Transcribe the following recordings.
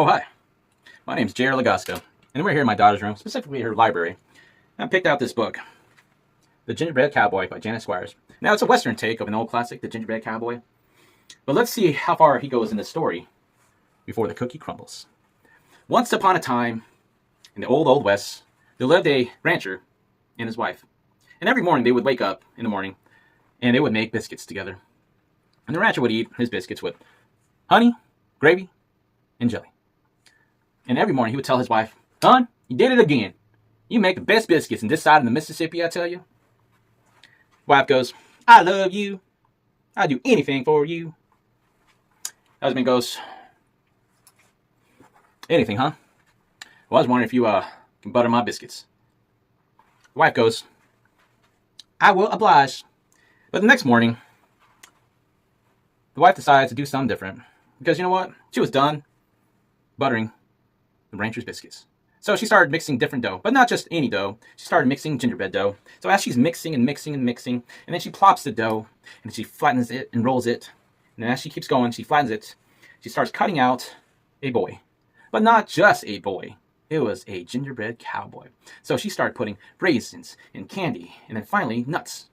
Oh, hi. My name's Jared Lagosto, and we're here in my daughter's room, specifically her library. And I picked out this book, The Gingerbread Cowboy by Janet Squires. Now, it's a Western take of an old classic, The Gingerbread Cowboy. But let's see how far he goes in the story before the cookie crumbles. Once upon a time, in the old West, there lived a rancher and his wife. And every morning they would wake up in the morning, and they would make biscuits together. And the rancher would eat his biscuits with honey, gravy, and jelly. And every morning he would tell his wife, "Hon, you did it again. You make the best biscuits in this side of the Mississippi, I tell you." Wife goes, "I love you. I'd do anything for you." Husband goes, "Anything, huh? Well, I was wondering if you can butter my biscuits." Wife goes, "I will oblige." But the next morning, the wife decides to do something different. Because you know what? She was done buttering the rancher's biscuits. So she started mixing different dough, but not just any dough. She started mixing gingerbread dough. So as she's mixing and mixing and mixing, and then she plops the dough, and she flattens it and rolls it. And then as she keeps going, she flattens it. She starts cutting out a boy. But not just a boy. It was a gingerbread cowboy. So she started putting raisins and candy, and then finally nuts.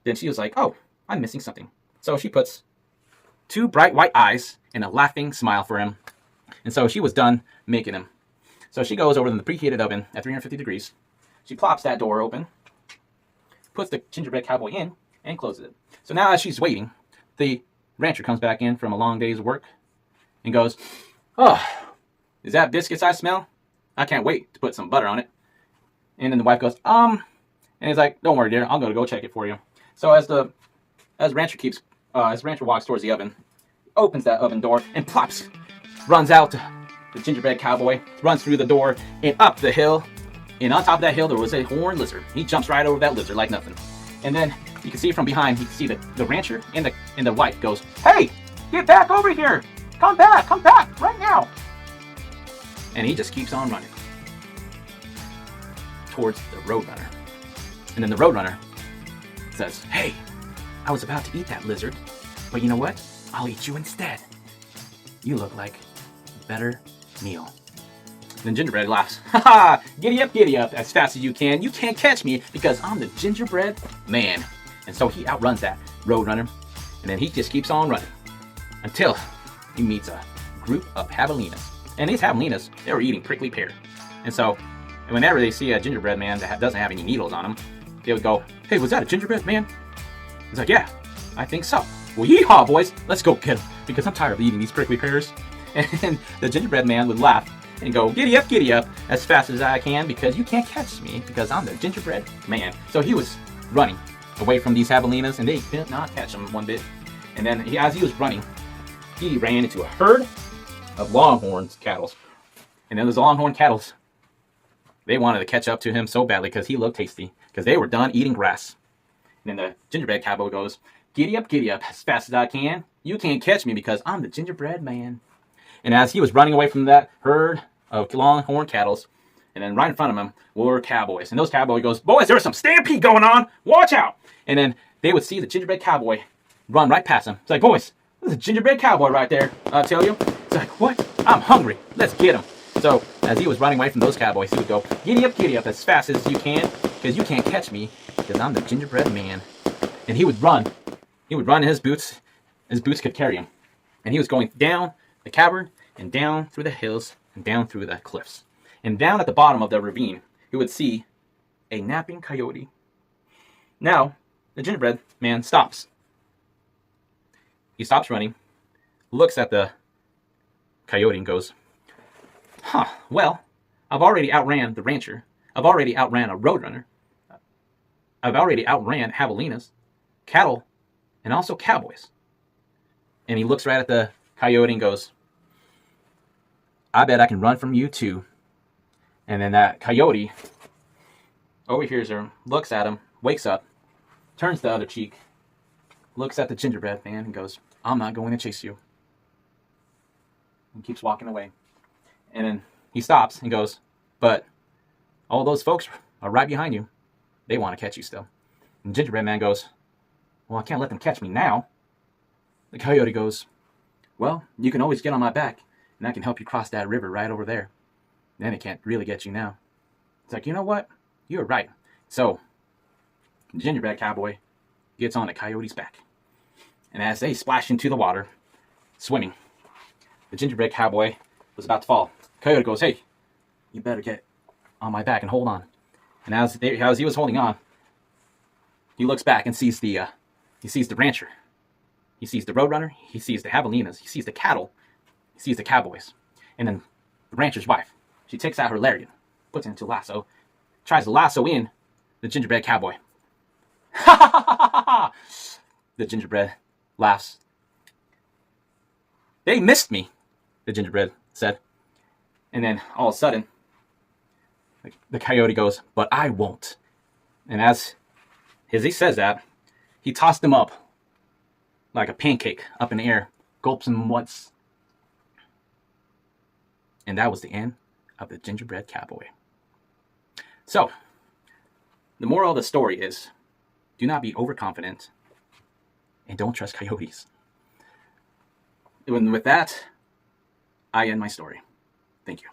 Then she was like, "Oh, I'm missing something." So she puts 2 bright white eyes and a laughing smile for him. And so she was done making him. So she goes over to the preheated oven at 350 degrees. She plops that door open, puts the gingerbread cowboy in, and closes it. So now as she's waiting, the rancher comes back in from a long day's work and goes, "Oh, is that biscuits I smell? I can't wait to put some butter on it." And then the wife goes, and he's like, "Don't worry, dear. I'm going to go check it for you." So as Rancher walks towards the oven, opens that oven door and plops, runs out the gingerbread cowboy, runs through the door and up the hill. And on top of that hill, there was a horned lizard. He jumps right over that lizard like nothing. And then you can see from behind, you can see the rancher and the wife goes, "Hey, get back over here. Come back right now." And he just keeps on running towards the roadrunner. And then the roadrunner says, "Hey, I was about to eat that lizard, but you know what? I'll eat you instead. You look like a better meal." Then Gingerbread laughs. "Ha ha! Giddy up as fast as you can. You can't catch me because I'm the gingerbread man." And so he outruns that roadrunner, and then he just keeps on running until he meets a group of javelinas. And these javelinas, they were eating prickly pear. And so whenever they see a gingerbread man that doesn't have any needles on him, they would go, "Hey, was that a gingerbread man?" He's like, "Yeah, I think so. Well, yeehaw, boys, let's go get him because I'm tired of eating these prickly pears." And the gingerbread man would laugh and go, giddy up as fast as I can because you can't catch me because I'm the gingerbread man." So he was running away from these javelinas and they did not catch him one bit. And then as he was running, he ran into a herd of longhorn cattle. And then those longhorn cattle, they wanted to catch up to him so badly because he looked tasty because they were done eating grass. And then the gingerbread cowboy goes, giddy up as fast as I can. You can't catch me because I'm the gingerbread man." And as he was running away from that herd of longhorn cattle, and then right in front of him were cowboys. And those cowboys goes, "Boys, there's some stampede going on. Watch out." And then they would see the gingerbread cowboy run right past him. It's like, "Boys, there's a gingerbread cowboy right there, I tell you." It's like, "What? I'm hungry. Let's get him." So as he was running away from those cowboys, he would go, giddy up as fast as you can because you can't catch me because I'm the gingerbread man." And he would run. He would run in his boots. His boots could carry him. And he was going down the cavern and down through the hills and down through the cliffs. And down at the bottom of the ravine, he would see a napping coyote. Now, the gingerbread man stops. He stops running, looks at the coyote and goes, "Well, I've already outran the rancher. I've already outran a roadrunner. I've already outran javelinas, cattle, and also cowboys." And he looks right at the coyote and goes, "I bet I can run from you too." And then that coyote overhears her, looks at him, wakes up, turns the other cheek, looks at the gingerbread man and goes, "I'm not going to chase you." And keeps walking away. And then he stops and goes, "But all those folks are right behind you. They want to catch you still." And gingerbread man goes, "Well, I can't let them catch me now." The coyote goes, "Well, you can always get on my back and I can help you cross that river right over there. Then it can't really get you now. It's like, you know what? You're right. So, the gingerbread cowboy gets on the coyote's back. And as they splash into the water, swimming, the gingerbread cowboy was about to fall. Coyote goes, hey, you better get on my back and hold on. And as he was holding on, he looks back and sees the rancher. He sees the roadrunner. He sees the javelinas. He sees the cattle. He sees the cowboys. And then the rancher's wife. She takes out her lariat, puts it into a lasso, tries to lasso in the gingerbread cowboy. Ha ha ha ha ha! The gingerbread laughs. They missed me, the gingerbread said. And then all of a sudden, the coyote goes, but I won't. And as he says that, he tossed him up like a pancake up in the air, gulps him once. And that was the end of the gingerbread cowboy. So, the moral of the story is, do not be overconfident and don't trust coyotes. And with that, I end my story. Thank you.